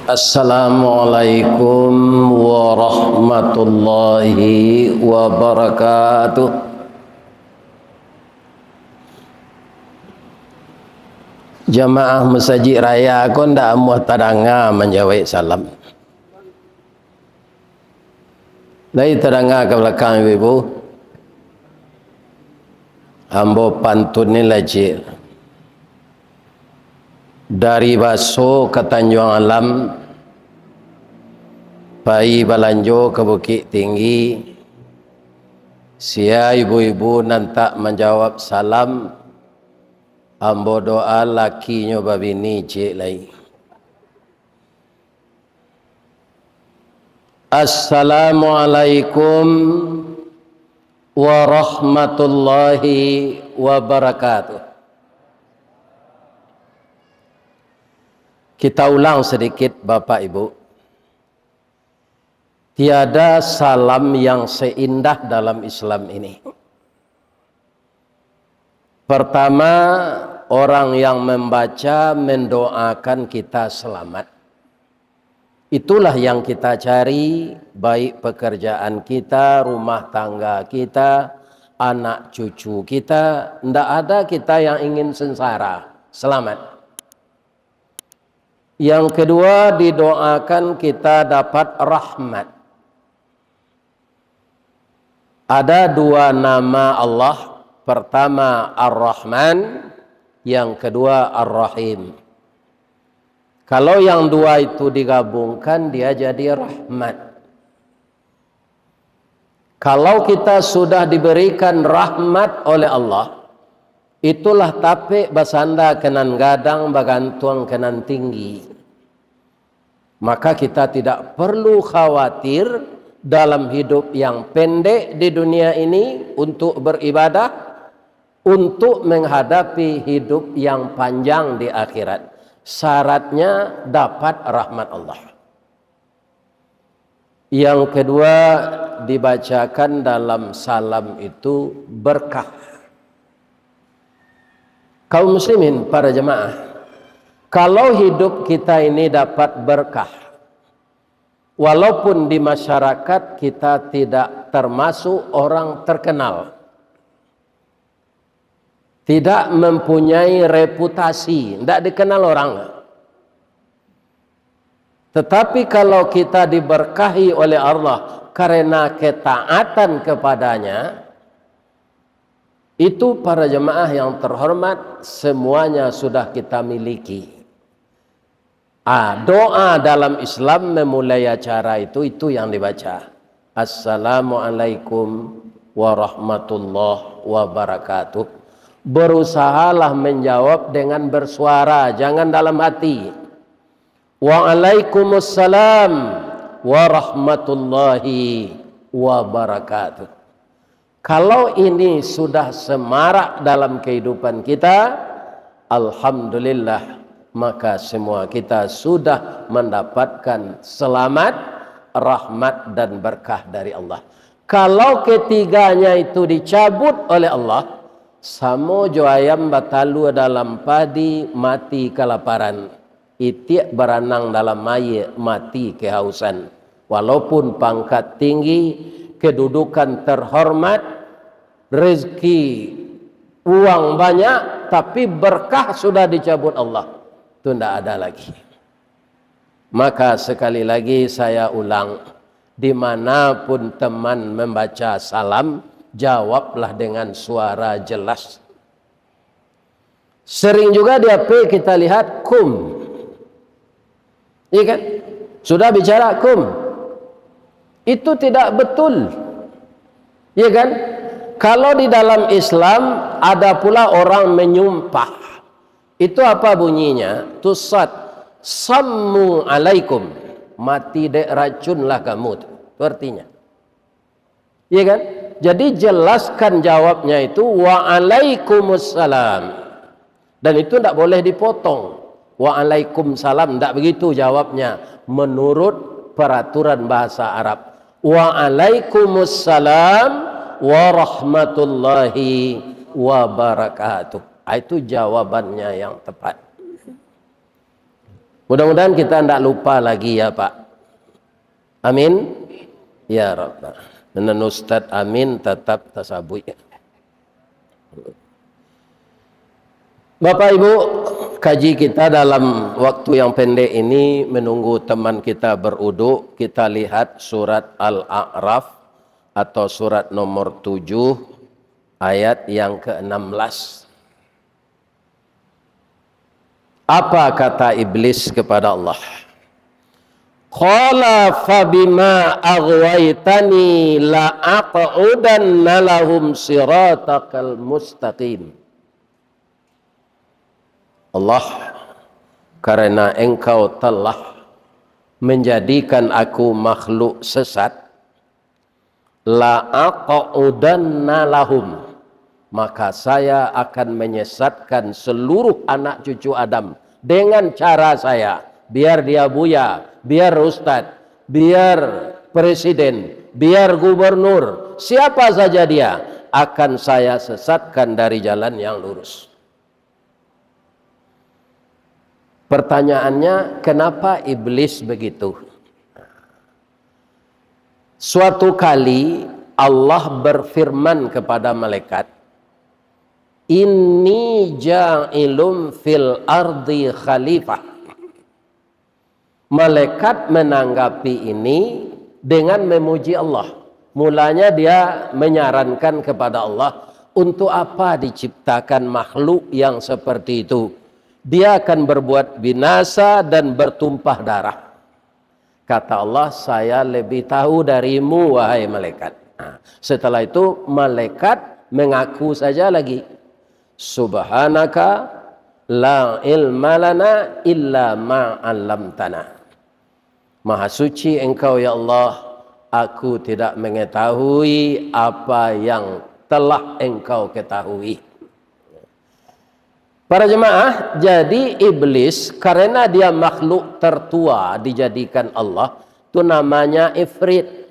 Assalamualaikum warahmatullahi wabarakatuh. Jamaah masjid raya aku ndak amuh tadanga menjawab salam. Dari tadanga ke belakang ibu. Ambo pantun ni lajir. Dari Baso ke Tanjung Alam, Pai Balanjo ke Bukit Tinggi, sia ibu-ibu nantak menjawab salam, ambo doa lakinya babini cik lai. Assalamualaikum warahmatullahi wabarakatuh. Kita ulang sedikit Bapak Ibu. Tiada salam yang seindah dalam Islam ini. Pertama, orang yang membaca mendoakan kita selamat. Itulah yang kita cari, baik pekerjaan kita, rumah tangga kita, anak cucu kita. Tidak ada kita yang ingin sengsara, selamat. Yang kedua, didoakan kita dapat rahmat. Ada dua nama Allah. Pertama Ar-Rahman, yang kedua Ar-Rahim. Kalau yang dua itu digabungkan, dia jadi rahmat. Kalau kita sudah diberikan rahmat oleh Allah, itulah tapi basanda kenan gadang bagantuang kenan tinggi. Maka kita tidak perlu khawatir dalam hidup yang pendek di dunia ini untuk beribadah, untuk menghadapi hidup yang panjang di akhirat. Syaratnya dapat rahmat Allah. Yang kedua, dibacakan dalam salam itu berkah. Kaum muslimin, para jemaah, kalau hidup kita ini dapat berkah, walaupun di masyarakat kita tidak termasuk orang terkenal, tidak mempunyai reputasi, tidak dikenal orang, tetapi kalau kita diberkahi oleh Allah karena ketaatan kepadanya, itu para jemaah yang terhormat, semuanya sudah kita miliki. Doa dalam Islam memulai acara itu yang dibaca. Assalamualaikum warahmatullahi wabarakatuh. Berusahalah menjawab dengan bersuara, jangan dalam hati. Waalaikumsalam warahmatullahi wabarakatuh. Kalau ini sudah semarak dalam kehidupan kita, alhamdulillah, maka semua kita sudah mendapatkan selamat, rahmat dan berkah dari Allah. Kalau ketiganya itu dicabut oleh Allah, samo jo ayam batalu dalam padi mati kelaparan, itiak berenang dalam air mati kehausan. Walaupun pangkat tinggi, kedudukan terhormat, rezeki uang banyak, tapi berkah sudah dicabut Allah, itu tidak ada lagi. Maka sekali lagi saya ulang, dimanapun teman membaca salam, jawablah dengan suara jelas. Sering juga di HP kita lihat kum, iya kan? Sudah bicara kum, itu tidak betul, iya kan? Kalau di dalam Islam ada pula orang menyumpah. Itu apa bunyinya? Tusad sammu alaikum. Mati dek racunlah kamu. Itu artinya. Iya kan? Jadi jelaskan jawabnya itu waalaikumsalam. Dan itu tidak boleh dipotong. Waalaikumsalam, tidak begitu jawabnya menurut peraturan bahasa Arab. Waalaikumsalam warahmatullahi wabarakatuh. Itu jawabannya yang tepat. Mudah-mudahan kita tidak lupa lagi ya Pak. Amin. Ya Rabb. Dan Ustaz amin tetap tasabuh. Bapak Ibu, kaji kita dalam waktu yang pendek ini menunggu teman kita beruduk. Kita lihat surat Al-A'raf atau surat nomor 7 ayat yang ke-16. Apa kata iblis kepada Allah? Qala fabima aghwaytani la aq'udanna lahum siratakal mustaqim. Allah, karena engkau telah menjadikan aku makhluk sesat, la aq'udanna lahum, maka saya akan menyesatkan seluruh anak cucu Adam dengan cara saya. Biar dia buya, biar ustadz, biar presiden, biar gubernur, siapa saja dia, akan saya sesatkan dari jalan yang lurus. Pertanyaannya, kenapa iblis begitu? Suatu kali Allah berfirman kepada malaikat, Inni ja'ilum fil ardi khalifah. Malaikat menanggapi ini dengan memuji Allah. Mulanya dia menyarankan kepada Allah, untuk apa diciptakan makhluk yang seperti itu? Dia akan berbuat binasa dan bertumpah darah. Kata Allah, saya lebih tahu darimu wahai malaikat. Setelah itu malaikat mengaku saja lagi, Subhanaka la ilma lana illa ma 'allamtana. Maha suci engkau ya Allah, aku tidak mengetahui apa yang telah engkau ketahui. Para jemaah, jadi iblis karena dia makhluk tertua dijadikan Allah, itu namanya ifrit.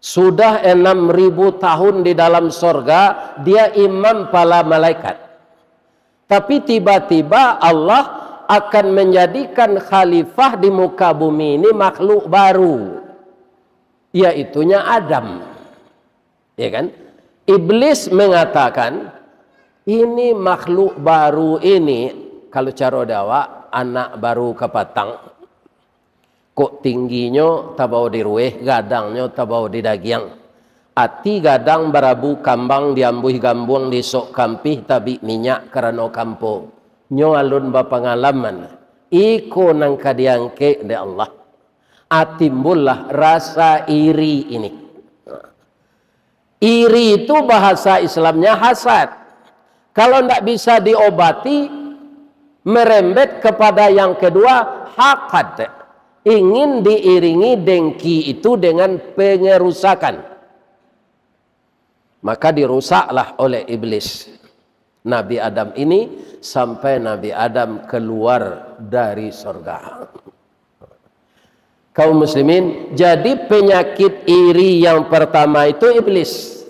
Sudah 6.000 tahun di dalam sorga, dia imam para malaikat. Tapi tiba-tiba Allah akan menjadikan khalifah di muka bumi ini makhluk baru, yaitunya Adam. Ya kan? Iblis mengatakan, ini makhluk baru ini, kalau cara dawa, anak baru kepatang. Kok tingginya tabau di rueh, gadangnya tabau di dagiang. Ati gadang barabu kambang diambuh gambung di sok kampih tabi minyak karena kampung. Nyo alun bapangalaman. Iko nang kadiangke de Allah. Atimbullah rasa iri ini. Iri itu bahasa Islamnya hasad. Kalau tidak bisa diobati, merembet kepada yang kedua, hakad. Ingin diiringi dengki itu dengan pengerusakan. Maka dirusaklah oleh iblis Nabi Adam ini sampai Nabi Adam keluar dari surga. Kaum muslimin, jadi penyakit iri yang pertama itu iblis.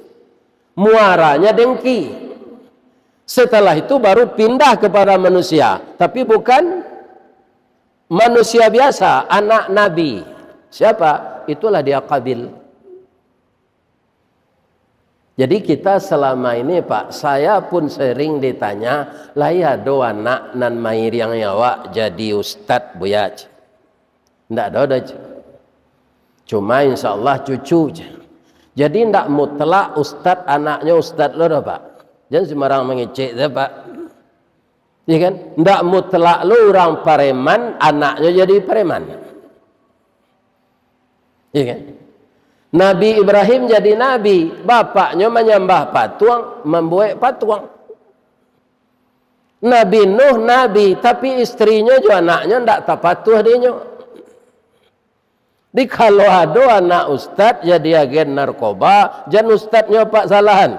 Muaranya dengki. Setelah itu baru pindah kepada manusia, tapi bukan manusia biasa, anak Nabi. Siapa? Itulah dia Qabil. Jadi kita selama ini Pak, saya pun sering ditanya, lah ya do anak nan mair yang nyawa jadi ustad buya. Ndak ada. Cuma insya Allah cucu. Jadi ndak mutlak ustad anaknya ustad lo dah Pak. Jangan sembarang mengecek dah Pak. Ya kan? Ndak mutlak lo orang preman anaknya jadi preman. Ya kan? Nabi Ibrahim jadi nabi, bapaknya menyembah patung, membuat patung. Nabi Nuh nabi, tapi istrinya juga anaknya ndak tapatuh dia. Di kalau ada anak ustad jadi agen narkoba, jangan ustadnya pak salahan.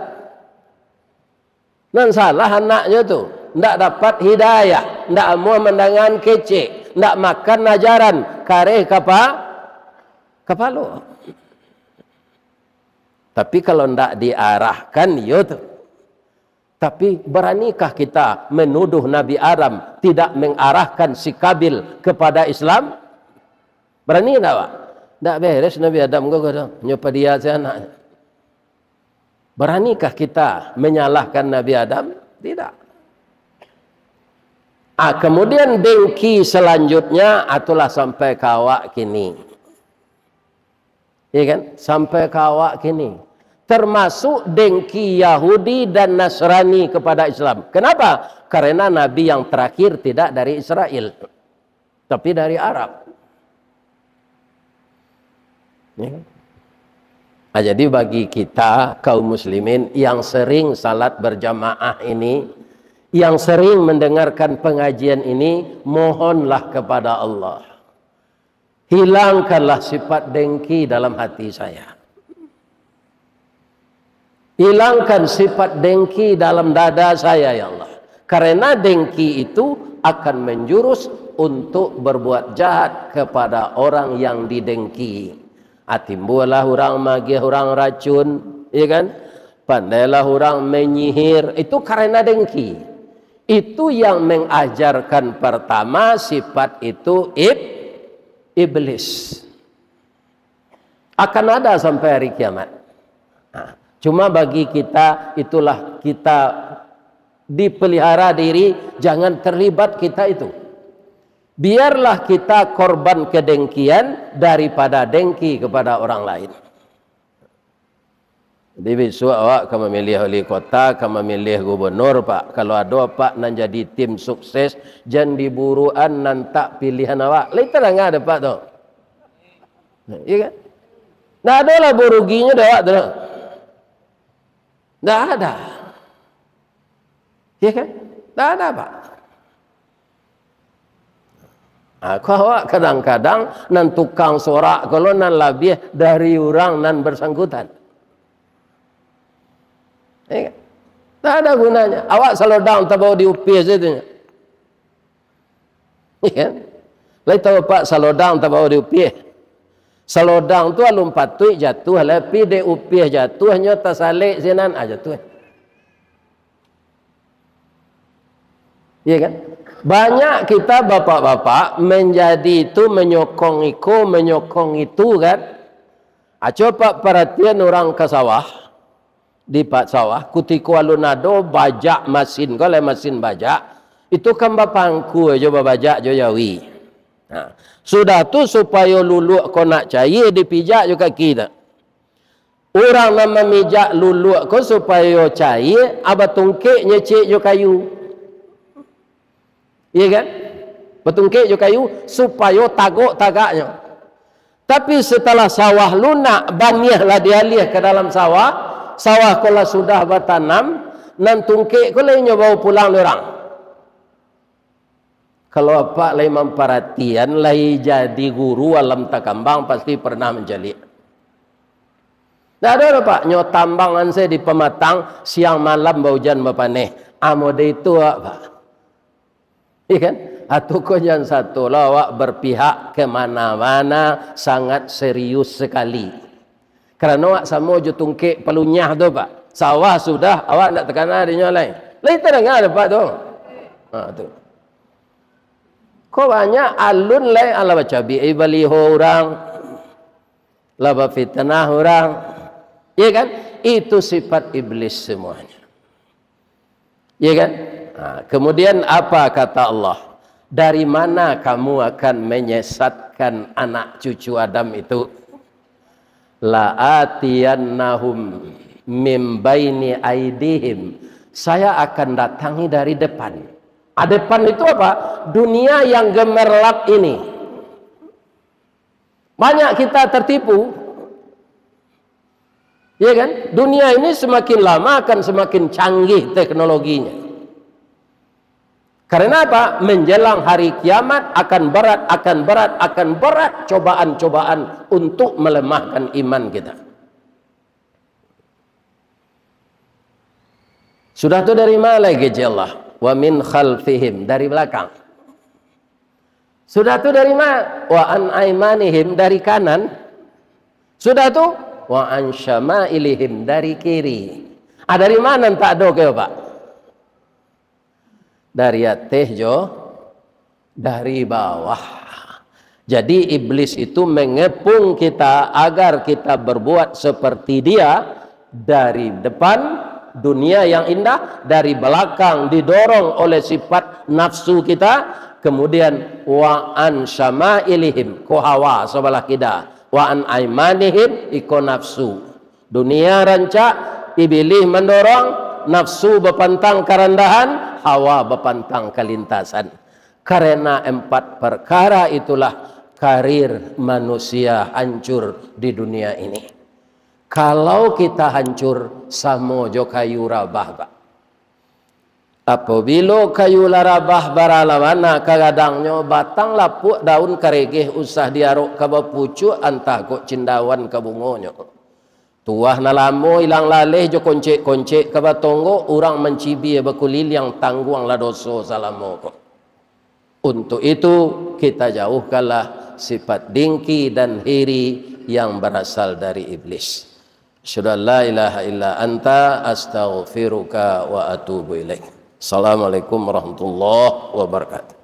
Dan salah anaknya tuh, ndak dapat hidayah, ndak mau mendangan kece, ndak makan ajaran, kareh kapalo. Tapi kalau tidak diarahkan, ya tuh. Tapi beranikah kita menuduh Nabi Adam tidak mengarahkan si Kabil kepada Islam? Berani tak, Pak? Tak beres Nabi Adam kau nyopa dia si anak. Beranikah kita menyalahkan Nabi Adam? Tidak. Kemudian dengki selanjutnya itulah sampai kawak kini. Ya kan? Sampai kawak kini. Termasuk dengki Yahudi dan Nasrani kepada Islam. Kenapa? Karena Nabi yang terakhir tidak dari Israel, tapi dari Arab. Ya. Jadi bagi kita kaum muslimin yang sering salat berjamaah ini, yang sering mendengarkan pengajian ini, mohonlah kepada Allah, hilangkanlah sifat dengki dalam hati saya. Hilangkan sifat dengki dalam dada saya, ya Allah. Karena dengki itu akan menjurus untuk berbuat jahat kepada orang yang didengki. Timbullah orang magih, orang racun, ya kan? Pandailah orang menyihir. Itu karena dengki. Itu yang mengajarkan pertama sifat itu iblis. Akan ada sampai hari kiamat. Cuma bagi kita itulah kita dipelihara diri, jangan terlibat kita itu. Biarlah kita korban kedengkian daripada dengki kepada orang lain. Jadi besok awak akan memilih wali kota, akan memilih gubernur, Pak. Kalau ada Pak nan jadi tim sukses, jangan diburuan nan tak pilihan awak. Lain tak ada Pak tu. Iya kan? Nah ada lah buruginya dah Pak tu. Tak ada. Iya kan? Tak ada Pak. Kau kadang-kadang nan tukang sorak kalau nan lebih dari orang nan bersangkutan. Ya, tak ada gunanya. Awak selodang tak bawa diupis itu. Ya, lain tahu Pak selodang tak bawa diupis. Selodang tu alum patui jatuh, lepi diupis jatuh, hanya tersalik sinan aja jatuh. Ya kan? Banyak kita bapak-bapak menjadi itu menyokong itu kan. Coba perhatian orang ke sawah, di pak sawah, kutiku alunado bajak masin, kalau masin bajak, itu kan bapangku coba bajak jo yawi. Nah, sudah tu supaya luluk kau nak cair dipijak juga kita. Orang nama mijak luluk kau supaya cair, abah tungkik nyecik jo kayu. Iya kan? Betungkik jo kayu supaya tagok tagaknya. Tapi setelah sawah lunak, banihlah dialih ke dalam sawah. Sawah kalau sudah bertanam, nan tungkik kalau bawa pulang orang. Kalau apa lai memperhatian, lai jadi guru alam takambang pasti pernah menjadi. Tak ada Pak, nyotambangan saya di pematang siang malam baujan bapaneh. Amode itu Pak. Iya kan? Atau kau jangan satu lah awak berpihak kemana-mana sangat serius sekali. Karena awak sama je tungkik pelunyah tu Pak. Sawah sudah awak nak terkena dia lain. Lain tak dengar Pak tu. Tu. Kau banyak alun lain ala baca bi'i baliho orang. Laba fitnah orang. Iya kan? Itu sifat iblis semuanya. Iya kan? Kemudian apa kata Allah? Dari mana kamu akan menyesatkan anak cucu Adam itu? La'atiyannahum mim baini aidihim. Saya akan datangi dari depan. Depan itu apa? Dunia yang gemerlap ini. Banyak kita tertipu. Ya kan? Dunia ini semakin lama akan semakin canggih teknologinya. Karena apa? Menjelang hari kiamat akan berat cobaan-cobaan untuk melemahkan iman kita. Sudah itu dari mana lagi Allah? Wa min khalfihim, dari belakang. Sudah itu dari mana? Wa an aimanihim, dari kanan. Sudah itu wa an syama'ilihim, dari kiri. Dari mana tak ada ke Pak? dari atas jo dari bawah. Jadi iblis itu mengepung kita agar kita berbuat seperti dia. Dari depan dunia yang indah, dari belakang didorong oleh sifat nafsu kita, kemudian wa an syama'ilihim ko hawa sebelah kita, wa an aimanihim iko nafsu. Dunia rancak, iblis mendorong, nafsu berpantang kerendahan, hawa berpantang kelintasan. Karena 4 perkara itulah karir manusia hancur di dunia ini. Kalau kita hancur, samo jo kayu rabah ba. Apabila kayu larabah baralawana kagadangnya batang lapuk daun karegeh usah diaruk ke pucuk antah kok cindawan ke bungonyo. Tuah nalamo ilang laleh jo koncek-koncek ke batonggo orang mencibi bekulil yang tangguang la doso salamo kok. Untuk itu kita jauhkanlah sifat dengki dan iri yang berasal dari iblis. Asyhadu an la ilaha illa anta astaghfiruka wa atubu ilaik. Assalamualaikum warahmatullahi wabarakatuh.